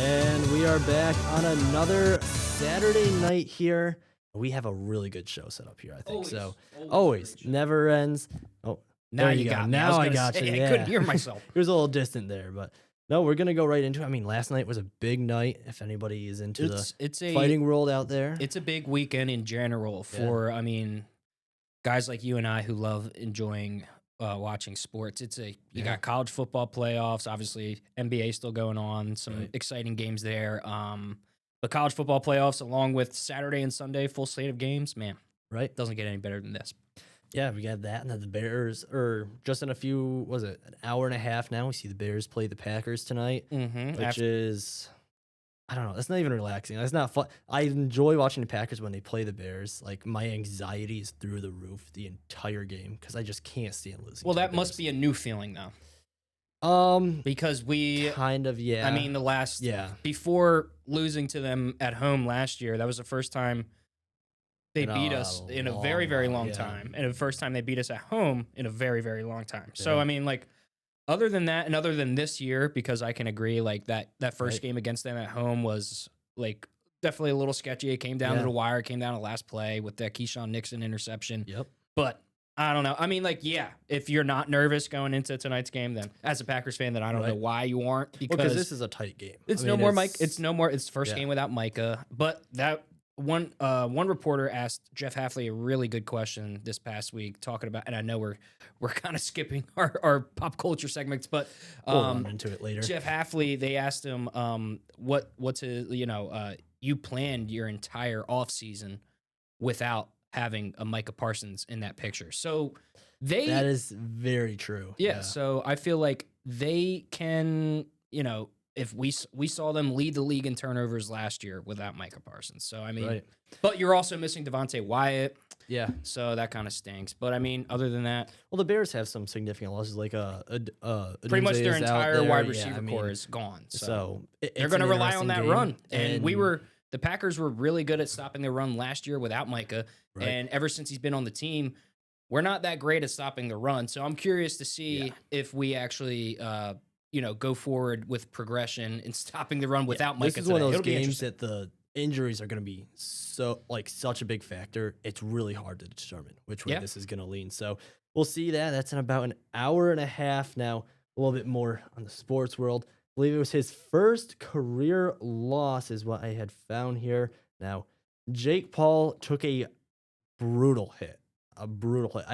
And we are back on another Saturday night here. We have a really good show set up here, I think. Always never ends. Oh, Now there you go. got me. Now I gonna got say, you. I couldn't hear myself. It was a little distant there, but no, we're gonna go right into it. I mean, last night was a big night. If anybody is into It's the a fighting world out there, it's a big weekend in general for guys like you and I who love enjoying watching sports. You got college football playoffs, obviously NBA still going on, some exciting games there. But college football playoffs along with Saturday and Sunday full slate of games, man, doesn't get any better than this. Yeah, we got that, and then the Bears are just in an hour and a half now. We see the Bears play the Packers tonight, which is, I don't know, that's not even relaxing. That's not fun. I enjoy watching the Packers when they play the Bears. Like, my anxiety is through the roof the entire game because I just can't stand losing. Well, that must be a new feeling though. Because we kind of, I mean, before losing to them at home last year, that was the first time they beat us in a very, very long time. And the first time they beat us at home in a very, very long time. So, I mean, like, other than that, and other than this year, because I can agree, like, that first game against them at home was, like, definitely a little sketchy. It came down to the wire, came down to last play with that Keyshawn Nixon interception. Yep. But I don't know. I mean, like, if you're not nervous going into tonight's game, then as a Packers fan, then I don't know why you aren't. Because this is a tight game. It's It's first game without Micah. But that one reporter asked Jeff Hafley a really good question this past week, talking about, and I know we're kind of skipping our pop culture segments, but we'll run into it later. Jeff Hafley, they asked him what's his, you planned your entire offseason without having a Micah Parsons in that picture. So that is very true. Yeah. So I feel like they can, if we saw them lead the league in turnovers last year without Micah Parsons. So, I mean, but you're also missing Devontae Wyatt. Yeah. So that kind of stinks. But, I mean, other than that. Well, the Bears have some significant losses. Like pretty much their entire wide receiver core is gone. So they're going to rely on that run. And the Packers were really good at stopping their run last year without Micah. And ever since he's been on the team, we're not that great at stopping the run. So I'm curious to see if we actually go forward with progression and stopping the run without Micah. This is one of those games that the injuries are going to be such a big factor. It's really hard to determine which way this is going to lean. So we'll see that. That's in about an hour and a half now. A little bit more on the sports world. I believe it was his first career loss is what I had found here. Now, Jake Paul took a brutal hit. I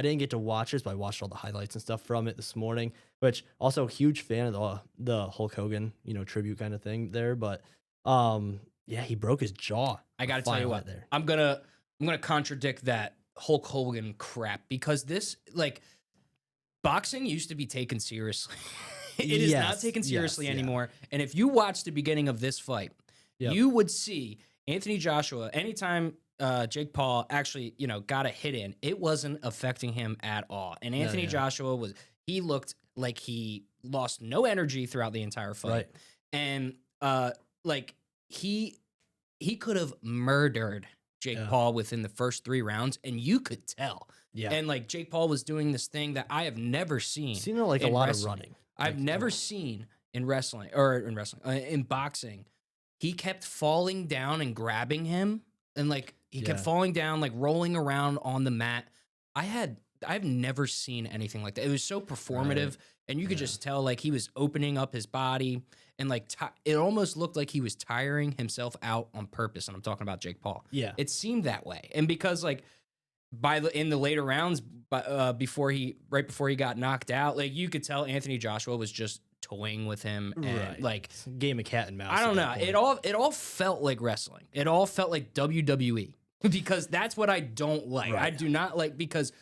didn't get to watch this, but I watched all the highlights and stuff from it this morning, which also a huge fan of the Hulk Hogan, tribute kind of thing there. But he broke his jaw. I got to tell you what, I'm going to contradict that Hulk Hogan crap, because this, like, boxing used to be taken seriously. It is not taken seriously anymore. And if you watch the beginning of this fight, you would see Anthony Joshua, anytime Jake Paul actually, got a hit in, it wasn't affecting him at all. And Anthony Joshua he looked like he lost no energy throughout the entire fight. Right. And he could have murdered Jake Paul within the first 3 rounds, and you could tell. Yeah. And like Jake Paul was doing this thing that I have never seen. Seen a lot of running. I've never seen in boxing. He kept falling down and grabbing him, and he kept falling down, rolling around on the mat. I've never seen anything like that. It was so performative, and you could just tell he was opening up his body, and it almost looked like he was tiring himself out on purpose. And I'm talking about Jake Paul. Yeah, it seemed that way, and because in the later rounds, before he got knocked out, you could tell Anthony Joshua was just toying with him, and game of cat and mouse. I don't know. It all felt like wrestling. It all felt like WWE, because that's what I don't like. I do not like, because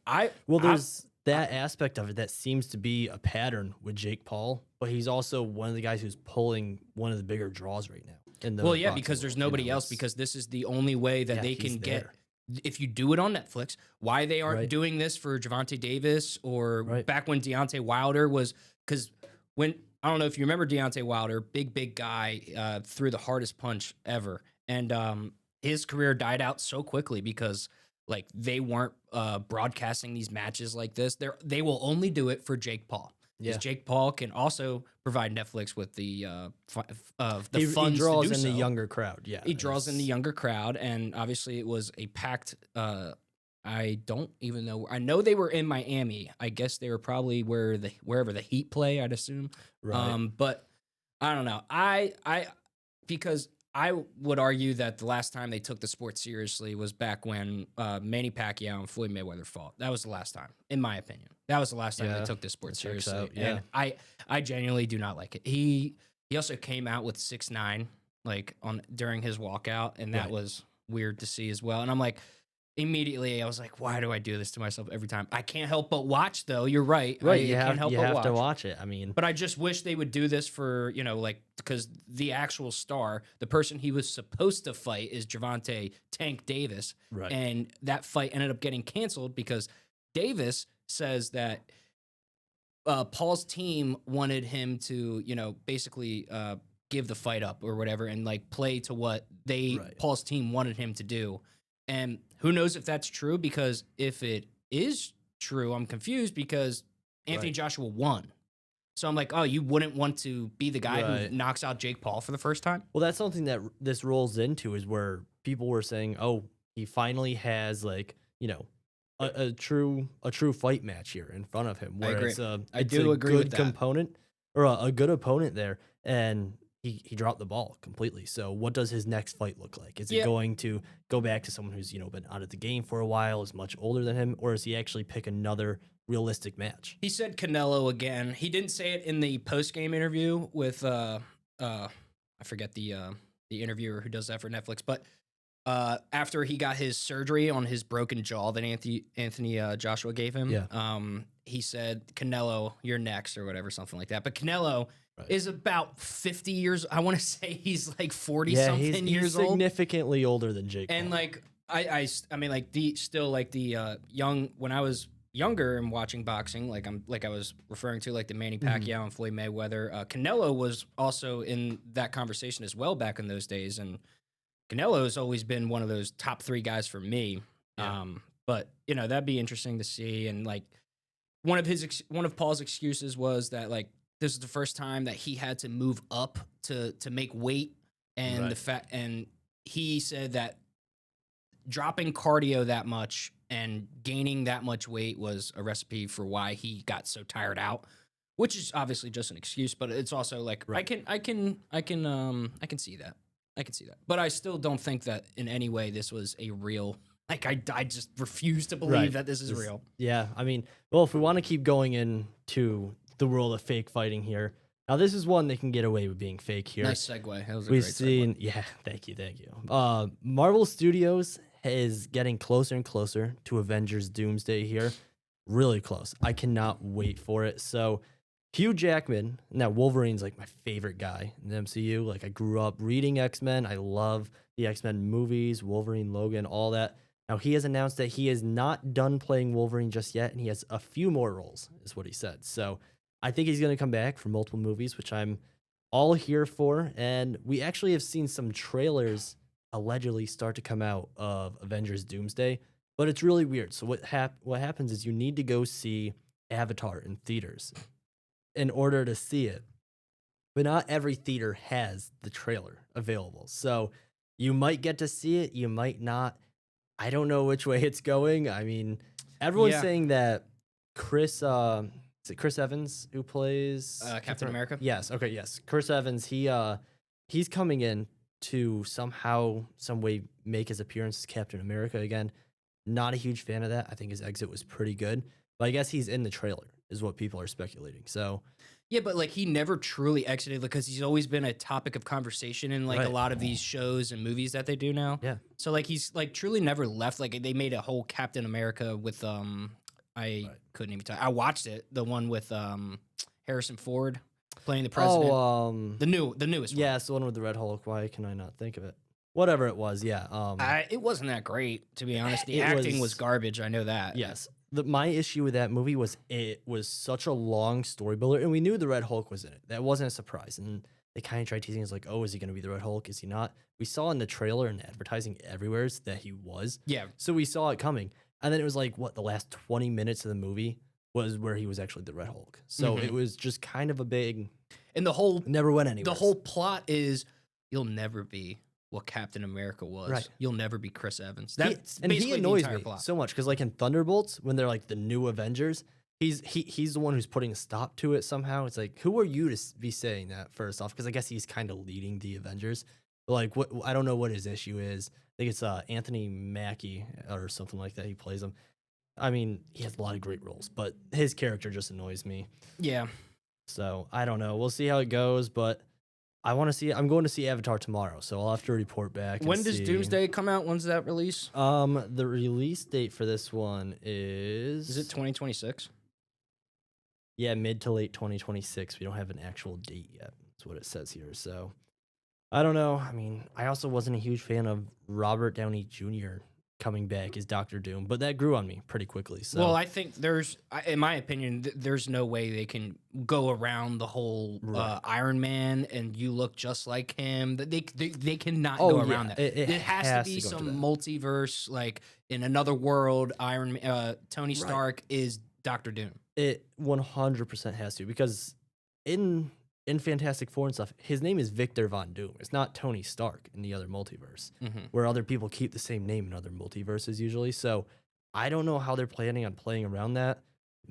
there's that aspect of it that seems to be a pattern with Jake Paul, but he's also one of the guys who's pulling one of the bigger draws right now. Because there's nobody else, because this is the only way that they can get. If you do it on Netflix, why they aren't doing this for Javonte Davis or back when Deontay Wilder was, because I don't know if you remember Deontay Wilder, big guy, threw the hardest punch ever. And his career died out so quickly because they weren't broadcasting these matches like this. They will only do it for Jake Paul. Is Yeah. Jake Paul can also provide Netflix with the He funds draws to do in so. the younger crowd. Yeah. He draws in the younger crowd, and obviously it was a packed. I don't even know. I know they were in Miami. I guess they were probably wherever the Heat play, I'd assume. Right. But I don't know. Because I would argue that the last time they took the sport seriously was back when Manny Pacquiao and Floyd Mayweather fought. That was the last time, in my opinion. That was the last time they Yeah, took the sport that checks seriously. out, yeah. And I genuinely do not like it. He also came out with 6'9" like on during his walkout, and that Right. was weird to see as well. And I'm like, immediately I was like, why do I do this to myself every time? I can't help but watch though. You're right. Right. I can't help you but have watch. to watch it. I mean, But I just wish they would do this for, like, because the actual star, the person he was supposed to fight is Gervonta Tank Davis. right. And that fight ended up getting canceled because Davis says that Paul's team wanted him to, basically give the fight up or whatever and like play to what Right. Paul's team wanted him to do. And who knows if that's true, because if it is true, I'm confused because Anthony Right. Joshua won. So I'm like, oh, you wouldn't want to be the guy Right. who knocks out Jake Paul for the first time? Well, that's something that this rolls into is where people were saying, "Oh, he finally has like a true fight match here in front of him." I Where agree. it's a I it's do a agree good with that. component or a good opponent there, and he dropped the ball completely. So, what does his next fight look like? Is it Yeah. going to go back to someone who's been out of the game for a while, is much older than him, or does he actually pick another realistic match? He said Canelo again. He didn't say it in the post game interview with I forget the interviewer who does that for Netflix, but after he got his surgery on his broken jaw that Anthony Joshua gave him, Yeah. he said, Canelo, you're next or whatever, something like that. But Canelo Right. is about 50 years. I want to say he's like 40 Yeah, something he's years old. significantly older than Jake And Paul. like I mean like the young, when I was younger and watching boxing, like I was referring to, like the Manny Pacquiao and Floyd Mayweather, Canelo was also in that conversation as well back in those days, and Canelo has always been one of those top 3 guys for me. Yeah. But that'd be interesting to see. And like one of Paul's excuses was that like this is the first time that he had to move up to make weight, and Right. and he said that dropping cardio that much and gaining that much weight was a recipe for why he got so tired out, which is obviously just an excuse, but it's also like Right. I can see that. I can see that. But I still don't think that in any way this was a real, like I just refuse to believe Right. that this is real. Yeah, I mean, well, if we want to keep going into the world of fake fighting here, now this is one that can get away with being fake here. Nice segue. That was a We've great seen, yeah, thank you. Marvel Studios is getting closer and closer to Avengers Doomsday here. Really close. I cannot wait for it. So, Hugh Jackman, now Wolverine's like my favorite guy in the MCU. Like, I grew up reading X-Men. I love the X-Men movies, Wolverine, Logan, all that. Now, he has announced that he is not done playing Wolverine just yet, and he has a few more roles, is what he said. So, I think he's going to come back for multiple movies, which I'm all here for. And we actually have seen some trailers allegedly start to come out of Avengers Doomsday, but it's really weird. So what happens is you need to go see Avatar in theaters in order to see it. But not every theater has the trailer available. So you might get to see it, you might not. I don't know which way it's going. I mean, everyone's Yeah. saying that Chris is it Chris Evans who plays Captain America? Yes. Okay. Yes. Chris Evans. He's coming in to somehow, some way, make his appearance as Captain America again. Not a huge fan of that. I think his exit was pretty good, but I guess he's in the trailer, is what people are speculating. So Yeah, but like he never truly exited because he's always been a topic of conversation in like a Right. lot of these shows and movies that they do now. yeah, So like he's like truly never left. Like they made a whole Captain America with I Right. couldn't even tell. I watched it, the one with Harrison Ford playing the president. Oh, the newest one. yeah, it's the one with the Red Hulk. Why can I not think of it? Whatever it was, yeah. It wasn't that great, to be honest. The It acting was was- garbage. I know that. Yes. My issue with that movie was it was such a long story builder, and we knew the Red Hulk was in it. That wasn't a surprise. And they kind of tried teasing us like, oh, is he going to be the Red Hulk? Is he not? We saw in the trailer and advertising everywhere that he was. Yeah. So we saw it coming. And then it was like, what, the last 20 minutes of the movie was where he was actually the Red Hulk. So it was just kind of a big, and the whole never went anywhere. The whole plot is you'll never be what Captain America was. Right. You'll never be Chris Evans. He annoys me so much because like in Thunderbolts, when they're like the new Avengers, he's the one who's putting a stop to it somehow. It's like, who are you to be saying that first off? Because I guess he's kind of leading the Avengers. But like, what I don't know what his issue is. I think it's Anthony Mackie or something like that. He plays him. I mean, he has a lot of great roles, but his character just annoys me. Yeah. So I don't know. We'll see how it goes, but I want to see. I'm going to see Avatar tomorrow, so I'll have to report back. When does Doomsday come out? When's that release? The release date for this one is. Is it 2026? Yeah, mid to late 2026. We don't have an actual date yet. That's what it says here. So I don't know. I mean, I also wasn't a huge fan of Robert Downey Jr. coming back as Doctor Doom, but that grew on me pretty quickly. So, well, I think in my opinion, there's no way they can go around the whole Iron Man and you look just like him. They cannot go around that. It has to be some multiverse, like in another world. Tony Stark is Doctor Doom. It 100% has to, because in Fantastic Four and stuff, his name is Victor Von Doom. It's not Tony Stark in the other multiverse, where other people keep the same name in other multiverses usually. So I don't know how they're planning on playing around that.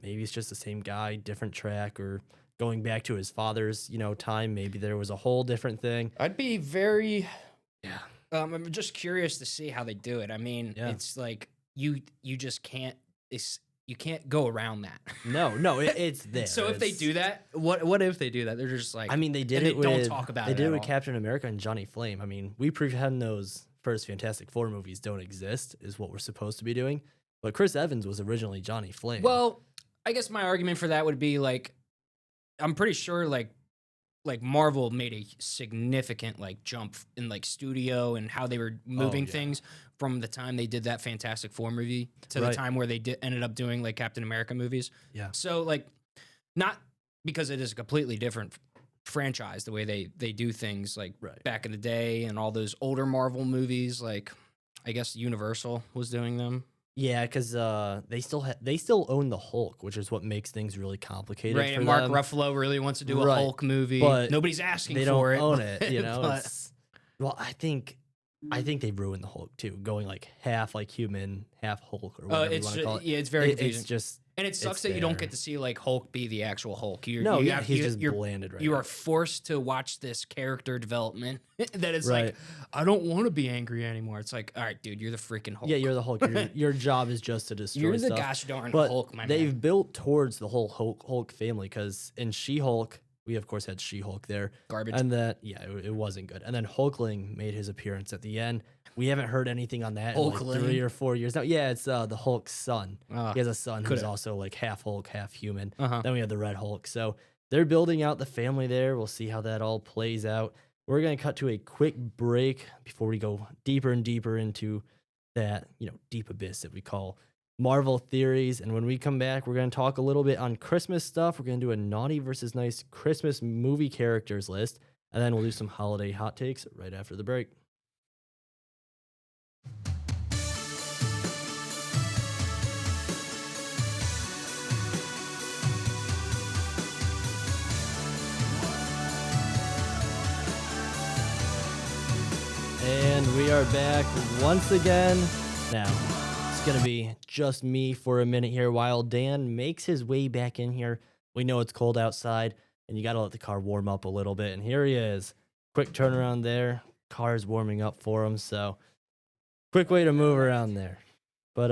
Maybe it's just the same guy, different track, or going back to his father's, time. Maybe there was a whole different thing. I'd be very, I'm just curious to see how they do it. I mean, it's like you just can't. You can't go around that. No, it's there. So if they do that, what if they do that? They're just like, I mean, they did it with, don't talk about it. They did it with Captain America and Johnny Flame. I mean, we pretend those first Fantastic Four movies don't exist, is what we're supposed to be doing. But Chris Evans was originally Johnny Flame. Well, I guess my argument for that would be like, I'm pretty sure like Marvel made a significant jump in studio and how they were moving things from the time they did that Fantastic Four movie to the time where they ended up doing Captain America movies. Yeah. So not because it is a completely different franchise the way they do things back in the day and all those older Marvel movies, I guess Universal was doing them. Yeah, because they still own the Hulk, which is what makes things really complicated. Right, and Mark Ruffalo really wants to do a Hulk movie, but nobody's asking for it. They don't own it, well, I think they've ruined the Hulk too, going half human, half Hulk, or whatever you want to call it. Yeah, it's very confusing. It's just. And it sucks that you don't get to see Hulk be the actual Hulk. He's just blanded right now. You are forced to watch this character development that is I don't want to be angry anymore. It's all right, dude, you're the freaking Hulk. Yeah, you're the Hulk. Your job is just to destroy You're the stuff. gosh darn but Hulk, my man. They've built towards the whole Hulk family, because in She-Hulk, we of course had She-Hulk there. Garbage. And that, it wasn't good. And then Hulkling made his appearance at the end. We haven't heard anything on that in 3 or 4 years now. Yeah, it's the Hulk's son. He has a son who's also half Hulk, half human. Then we have the Red Hulk. So they're building out the family there. We'll see how that all plays out. We're going to cut to a quick break before we go deeper and deeper into that, deep abyss that we call Marvel theories. And when we come back, we're going to talk a little bit on Christmas stuff. We're going to do a naughty versus nice Christmas movie characters list. And then we'll do some holiday hot takes right after the break. And we are back once again. Now, it's going to be just me for a minute here while Dan makes his way back in here. We know it's cold outside, and you got to let the car warm up a little bit. And here he is. Quick turnaround there. Car's warming up for him, so quick way to move around there. But,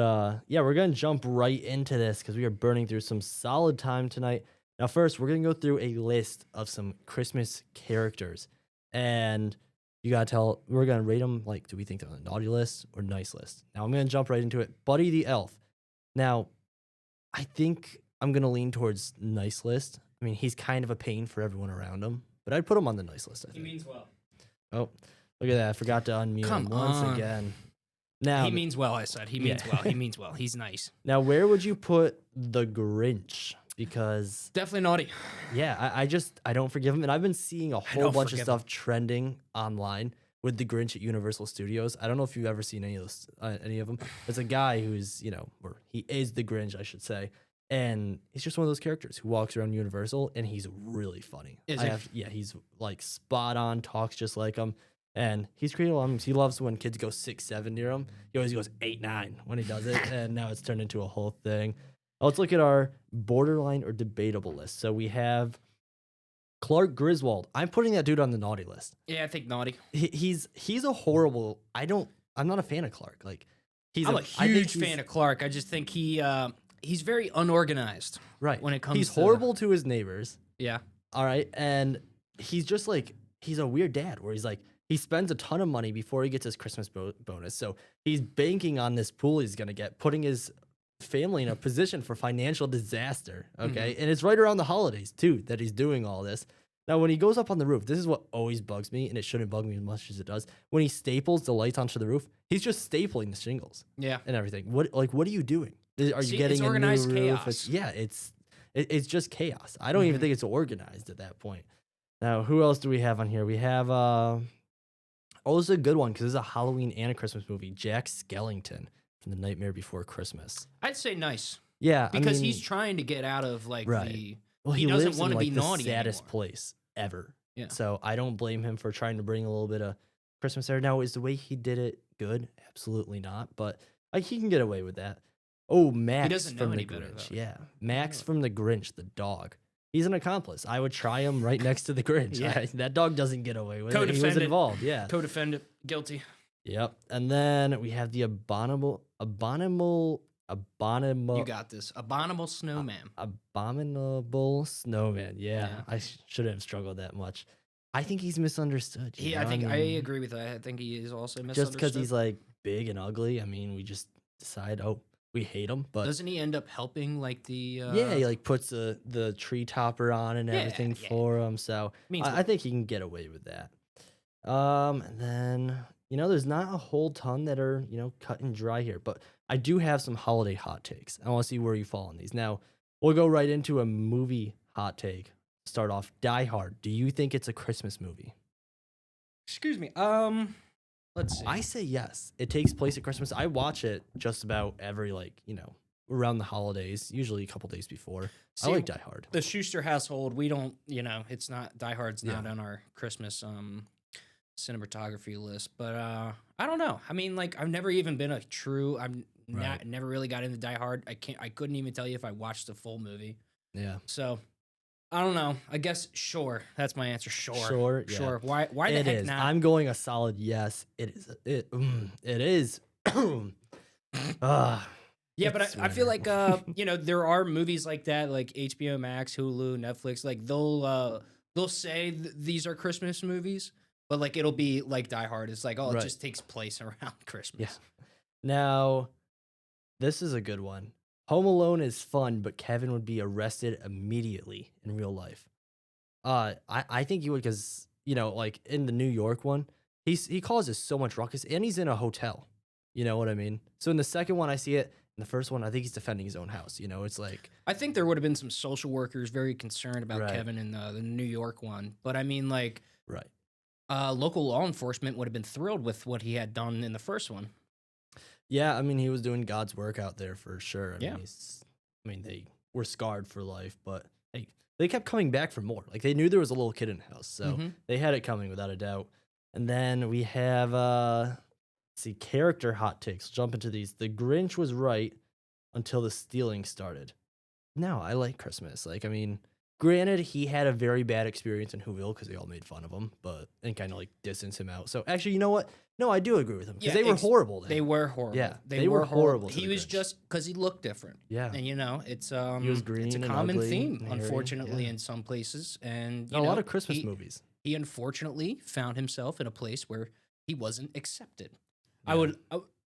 we're going to jump right into this because we are burning through some solid time tonight. Now, first, we're going to go through a list of some Christmas characters. And you got to we're going to rate them do we think they're on the naughty list or nice list? Now, I'm going to jump right into it. Buddy the Elf. Now, I think I'm going to lean towards nice list. I mean, he's kind of a pain for everyone around him, but I'd put him on the nice list, I think. He means well. Oh, look at that. I forgot to unmute him once again. Now, he means well, I said. He means well. He means well. He's nice. Now, where would you put the Grinch? Because definitely naughty. Yeah, I don't forgive him. And I've been seeing a whole bunch of stuff trending online with the Grinch at Universal Studios. I don't know if you've ever seen any of them. It's a guy who's, or he is the Grinch, I should say. And he's just one of those characters who walks around Universal, and he's really funny. Is he? Yeah, he's like spot on, talks just like him, and he's creative. He loves when kids go 6, 7 near him. He always goes 8, 9 when he does it, and now it's turned into a whole thing. Let's look at our borderline or debatable list. So we have Clark Griswold. I'm putting that dude on the naughty list. Yeah, I think naughty. He's a horrible. I'm not a fan of Clark. Like I'm a huge fan of Clark. I just think he's very unorganized. Right. When it comes he's to horrible to his neighbors. Yeah. All right. And he's just like, he's a weird dad where he's like, he spends a ton of money before he gets his Christmas bonus. So he's banking on this pool he's going to get, putting his family in a position for financial disaster. Okay. And it's right around the holidays too that he's doing all this. Now, when he goes up on the roof, this is what always bugs me, and it shouldn't bug me as much as it does. When he staples the lights onto the roof, he's just stapling the shingles. Yeah. And everything. What are you doing? Are you getting it's organized a new roof? chaos. It's just chaos. I don't even think it's organized at that point. Now, who else do we have on here? We have this is a good one because it's a Halloween and a Christmas movie. Jack Skellington from The Nightmare Before Christmas. I'd say nice. Yeah, because he's trying to get out of like the. Well, he doesn't lives want to be be naughty the saddest anymore. place ever. Yeah. So I don't blame him for trying to bring a little bit of Christmas there. Now, is the way he did it good? Absolutely not. But he can get away with that. Oh, Max He doesn't know from any The better, Grinch. though. Yeah, Max from The Grinch, the dog. He's an accomplice. I would try him right next to the Grinch. Yeah. That dog doesn't get away with it. He was Co-defendant. involved. Yeah. Co-defendant, guilty. Yep. And then we have the abominable. You got this. Abominable snowman. Abominable snowman. Yeah. Yeah. I shouldn't have struggled that much. I think he's misunderstood. I agree with that. I think he is also misunderstood. Just because he's like big and ugly, I mean, we just decide, we hate him. But doesn't he end up helping like the? Yeah, he like puts the tree topper on and everything for him. So I think he can get away with that. And then there's not a whole ton that are cut and dry here, but I do have some holiday hot takes. I want to see where you fall on these. Now we'll go right into a movie hot take. Start off. Die Hard. Do you think it's a Christmas movie? Excuse me. Let's see. I say yes. It takes place at Christmas. I watch it just about every around the holidays, usually a couple days before. I like Die Hard. The Schuster household, we don't, it's not Die Hard's not on our Christmas cinematography list, but I don't know. I mean, like I've never even been never really got into Die Hard. I couldn't even tell you if I watched the full movie. Yeah. So I don't know. I guess sure. That's my answer. Sure. Sure. Yeah. Sure. Why the heck not? I'm going a solid yes. It is. It is. Yeah, but I feel like there are movies like that, like HBO Max, Hulu, Netflix. Like they'll say these are Christmas movies, but like it'll be like Die Hard. It's like it just takes place around Christmas. Yeah. Now, this is a good one. Home Alone is fun, but Kevin would be arrested immediately in real life. I think he would because like in the New York one, he causes so much ruckus, and he's in a hotel. You know what I mean? So in the second one, I see it. In the first one, I think he's defending his own house. It's like I think there would have been some social workers very concerned about Kevin in the New York one, but I mean like local law enforcement would have been thrilled with what he had done in the first one. Yeah, I mean he was doing God's work out there for sure. Yeah. I mean they were scarred for life, but they kept coming back for more. Like they knew there was a little kid in the house, so they had it coming without a doubt. And then we have character hot takes. Jump into these. The Grinch was right until the stealing started. No, I like Christmas. Like, I mean, granted, he had a very bad experience in Whoville because they all made fun of him, and kind of like distance him out. So actually, you know what? No, I do agree with him because they were horrible. They were horrible. Yeah, they were horrible. He was just because he looked different. Yeah, and it's he was green. It's a and common ugly theme, unfortunately, in some places, and a lot of Christmas movies. He unfortunately found himself in a place where he wasn't accepted. Yeah.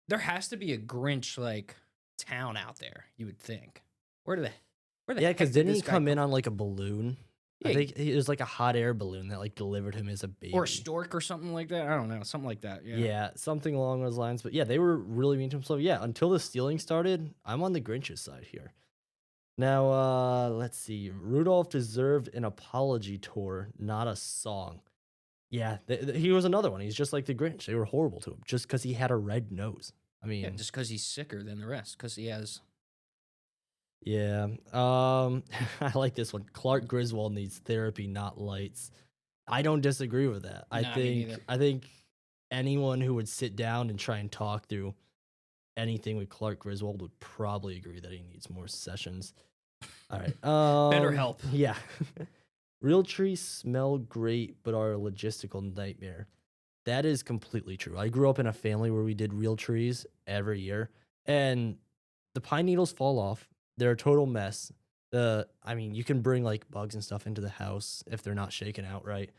There has to be a Grinch like town out there. You would think. Where the yeah, because didn't he come in on like a balloon? Yeah, I think it was like a hot air balloon that like delivered him as a baby, or a stork or something like that. I don't know, something like that. Yeah, something along those lines. But yeah, they were really mean to him. So yeah, until the stealing started, I'm on the Grinch's side here. Now, let's see. Rudolph deserved an apology tour, not a song. Yeah, he was another one. He's just like the Grinch. They were horrible to him just because he had a red nose. I mean, just because he's sicker than the rest, because he has. Yeah. I like this one. Clark Griswold needs therapy, not lights. I don't disagree with that. Nah, me neither. I think anyone who would sit down and try and talk through anything with Clark Griswold would probably agree that he needs more sessions. All right. Better help. Yeah. Real trees smell great, but are a logistical nightmare. That is completely true. I grew up in a family where we did real trees every year, and the pine needles fall off. They're a total mess. I mean, you can bring like bugs and stuff into the house if they're not shaken out right,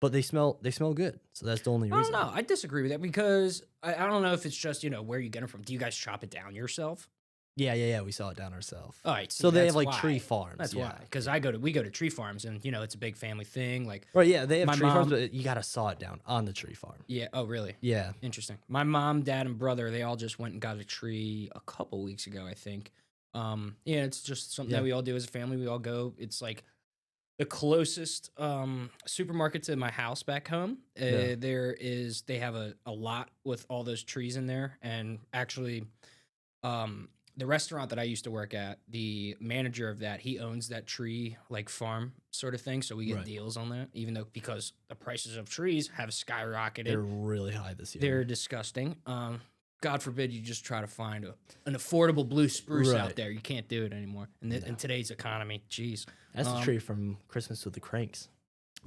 but they smell good. So that's the only I don't reason. know. I disagree with that because I don't know if it's just, where you get them from. Do you guys chop it down yourself? Yeah. We saw it down ourselves. All right. So See, they that's have like why. tree farms. That's yeah. why. Because we go to tree farms and, it's a big family thing. Like, Right, yeah, they have my tree farms, mom- but you gotta saw it down on the tree farm. yeah. Oh, really? Yeah. Interesting. My mom, dad, and brother, they all just went and got a tree a couple weeks ago, I think. Yeah, it's just something Yeah. that we all do as a family. We all go. It's like the closest supermarket to my house back home. Yeah. They have a lot with all those trees in there, and actually, the restaurant that I used to work at, the manager of that, he owns that tree like farm sort of thing, so we get Right. deals on that. Even though because the prices of trees have skyrocketed, They're really high this year. they're disgusting. God forbid you just try to find an affordable blue spruce out Right. there. You can't do it anymore in today's economy. Jeez. That's the tree from Christmas with the Cranks.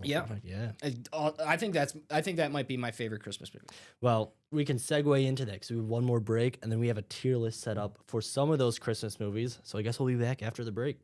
Yeah. Yeah. I think that might be my favorite Christmas movie. Well, we can segue into that because we have one more break, and then we have a tier list set up for some of those Christmas movies. So I guess we'll be back after the break.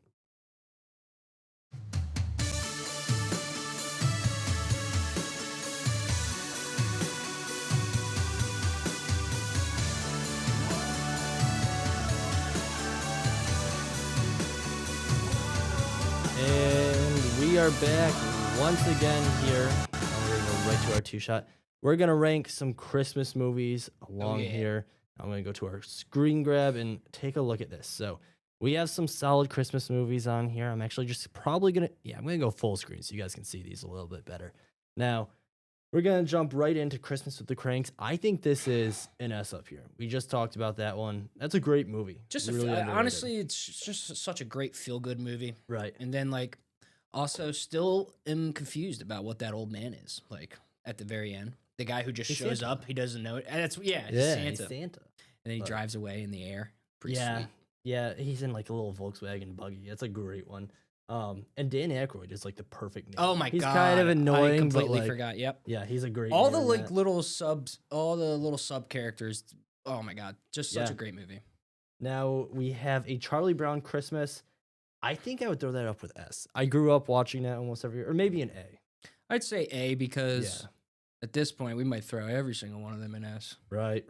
And we are back once again here. I'm going to go right to our two-shot. We're going to rank some Christmas movies along yeah. here. I'm going to go to our screen grab and take a look at this. So we have some solid Christmas movies on here. I'm actually just probably going to, I'm going to go full screen so you guys can see these a little bit better. Now, we're going to jump right into Christmas with the Cranks. I think this is an S up here. We just talked about that one. That's a great movie. Just Really underrated. honestly, it's just such a great feel-good movie. Right. And then like also still am confused about what that old man is like at the very end. The guy who just He's shows Santa. up, he doesn't know it. And that's Yeah, Santa. he's Santa. And then he But- drives away in the air. Pretty Yeah. sweet. Yeah, he's in like a little Volkswagen buggy. That's a great one. And Dan Aykroyd is like the perfect name. Oh my he's god. kind of I annoying, but completely like, forgot. Yep. yeah, he's a great All name the in like that. little subs, all the little sub characters. Oh my god. Just such Yeah. a great movie. Now we have a Charlie Brown Christmas. I think I would throw that up with S. I grew up watching that almost every year, or maybe an A. I'd say A because Yeah. at this point we might throw every single one of them in S. Right.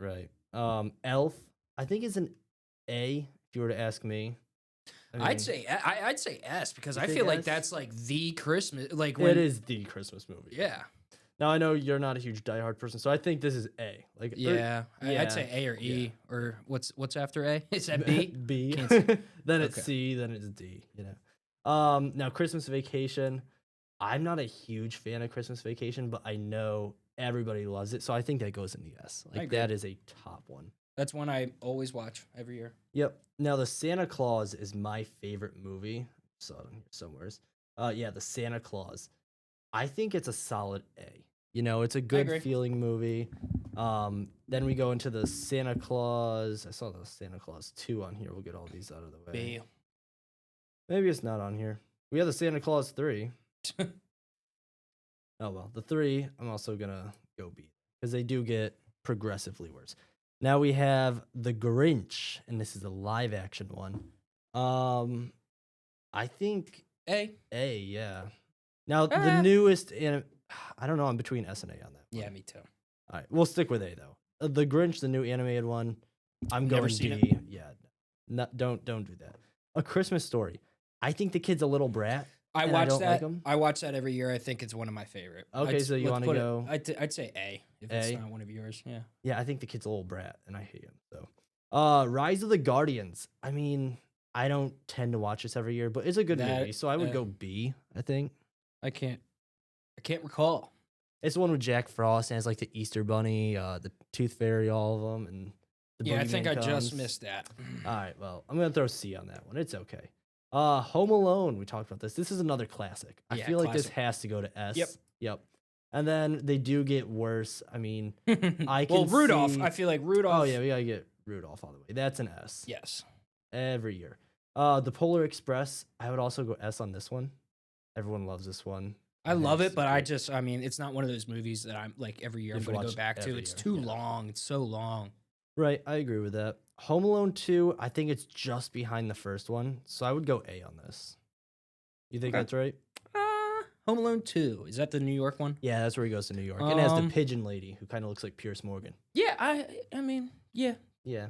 Elf, I think is an A if you were to ask me. I mean, I'd say S because You I think feel like S? that's like the Christmas like it is the Christmas movie. Yeah. Now I know you're not a huge Die Hard person, so I think this is A. Like, Yeah. yeah, I'd say A or E yeah. or what's after A? Is that B? B. Can't see. Then it's Okay. C. Then it's D. You know. Now Christmas Vacation. I'm not a huge fan of Christmas Vacation, but I know everybody loves it, so I think that goes in the S. Like agree. that is a top one. That's one I always watch every year. Yep. Now the Santa Claus is my favorite movie. Saw it on here somewheres. Yeah, the Santa Claus. I think it's a solid A. You know, it's a agree. good feeling movie. Then we go into the Santa Claus. I saw the Santa Claus 2 on here. We'll get all these out of the way. B. Maybe it's not on here. We have the Santa Claus 3. Oh well, the 3, I'm also gonna go B because they do get progressively worse. Now we have the Grinch, and this is a live action one. I think A. A, yeah. Now the Ah. newest, I don't know. I'm between S and A on that. Yeah, one. me too. All right, we'll stick with A though. The Grinch, the new animated one. I'm Never going seen D. Yeah, don't do that. A Christmas Story. I think the kid's a little brat. I And watch don't like that. 'em? I watch that every year. I think it's one of my favorite. Okay, so you let's wanna put it- go I'd say A if it's A? not one of yours. Yeah. Yeah, I think the kid's a little brat, and I hate him. So, Rise of the Guardians. I mean, I don't tend to watch this every year, but it's a good That- movie, so I would go B. I think I can't recall. it's the one with Jack Frost and has like the Easter Bunny, the Tooth Fairy, all of them, and Yeah, I think Boogeyman I just comes. missed that. All right, well, I'm gonna throw C on that one. It's okay. Home Alone. We talked about this. This is another classic. I Yeah, feel like this classic. has to go to S. Yep. Yep. And then they do get worse. I mean, I Well, can Rudolph. see. I feel like Rudolph. Oh yeah, we gotta get Rudolph all the way. That's an S Yes. every year. The Polar Express. I would also go S on this one. Everyone loves this one. I love It's it, but great. I mean, it's not one of those movies that I'm like every year You I'm have to going to watch go back to. every It's year, too yeah. long. It's so long. Right, I agree with that. Home Alone 2, I think it's just behind the first one, so I would go A on this. You think Okay. that's right? Home Alone 2. Is that the New York one? Yeah, that's where he goes to New York. And it has the Um, pigeon lady who kind of looks like Pierce Morgan. Yeah, I mean, yeah. Yeah.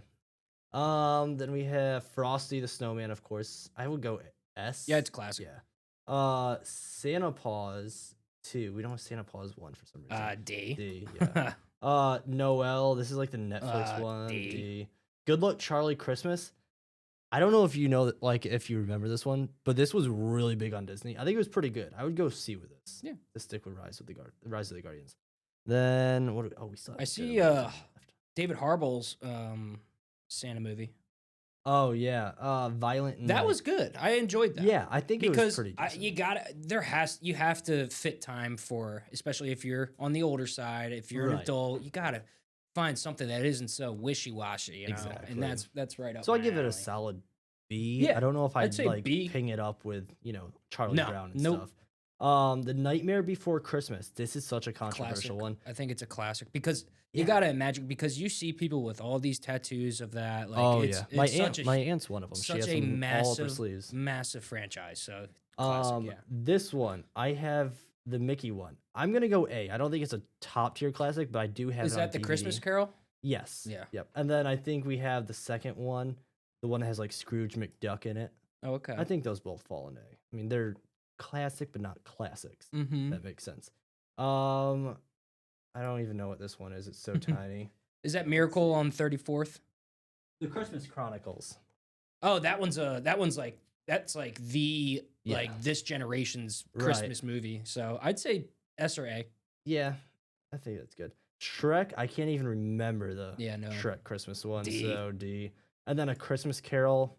Then we have Frosty the Snowman, of course. I would go S. Yeah, it's classic. Yeah. Santa Paws 2. We don't have Santa Paws 1 for some reason. D. D, yeah. Noel. This is like the Netflix one. D. D. Good Luck Charlie Christmas. I don't know if you know that, like, if you remember this one, but this was really big on Disney. I think it was pretty good. I would go C with this. Yeah. To stick with Rise of the Guardians. Then what? We still. I have see Good Luck left. David Harbour's Santa movie. Oh yeah. Violent. That Night. was good. I enjoyed that. Yeah, I think it was Because pretty decent. you have to fit time for, especially if you're on the older side, if you're an Right. adult, you gotta find something that isn't so wishy-washy, you know. Exactly. And that's right up. So I my give it a alley. solid B. Yeah, I don't know if I'd say like B. ping it up with Charlie No, Brown and nope. stuff. The Nightmare Before Christmas. This is such a controversial Classic. one. I think it's a classic because Yeah. you gotta imagine, because you see people with all these tattoos of that. Like, Oh it's, yeah, it's my aunt's one of them. She such has a them all up her massive, sleeves. massive franchise. So classic, yeah. This one I have the Mickey one. I'm gonna go A. I don't think it's a top tier classic, but I do have. Is it on that the DVD. Christmas Carol? Yes. Yeah. Yep. And then I think we have the second one, the one that has like Scrooge McDuck in it. Oh, okay. I think those both fall in A. I mean, they're classic, but not classics. Mm-hmm. That makes sense. I don't even know what this one is. It's so tiny. Is that Miracle on 34th? The Christmas Chronicles. Oh, that's like the Yeah. like this generation's Right. Christmas movie. So I'd say S or A. Yeah, I think that's good. Shrek, I can't even remember the Yeah, no. Shrek Christmas one, D. so D. And then A Christmas Carol.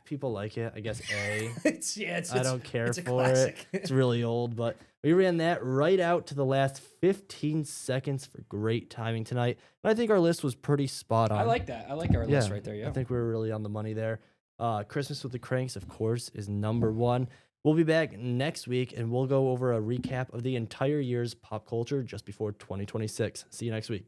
People like it, I guess A. I don't care it's a for it. classic. It's really old, but we ran that right out to the last 15 seconds for great timing tonight. And I think our list was pretty spot on. I like that. I like our list right there. Yeah. I think we were really on the money there. Christmas with the Cranks, of course, is number one. We'll be back next week, and we'll go over a recap of the entire year's pop culture just before 2026. See you next week.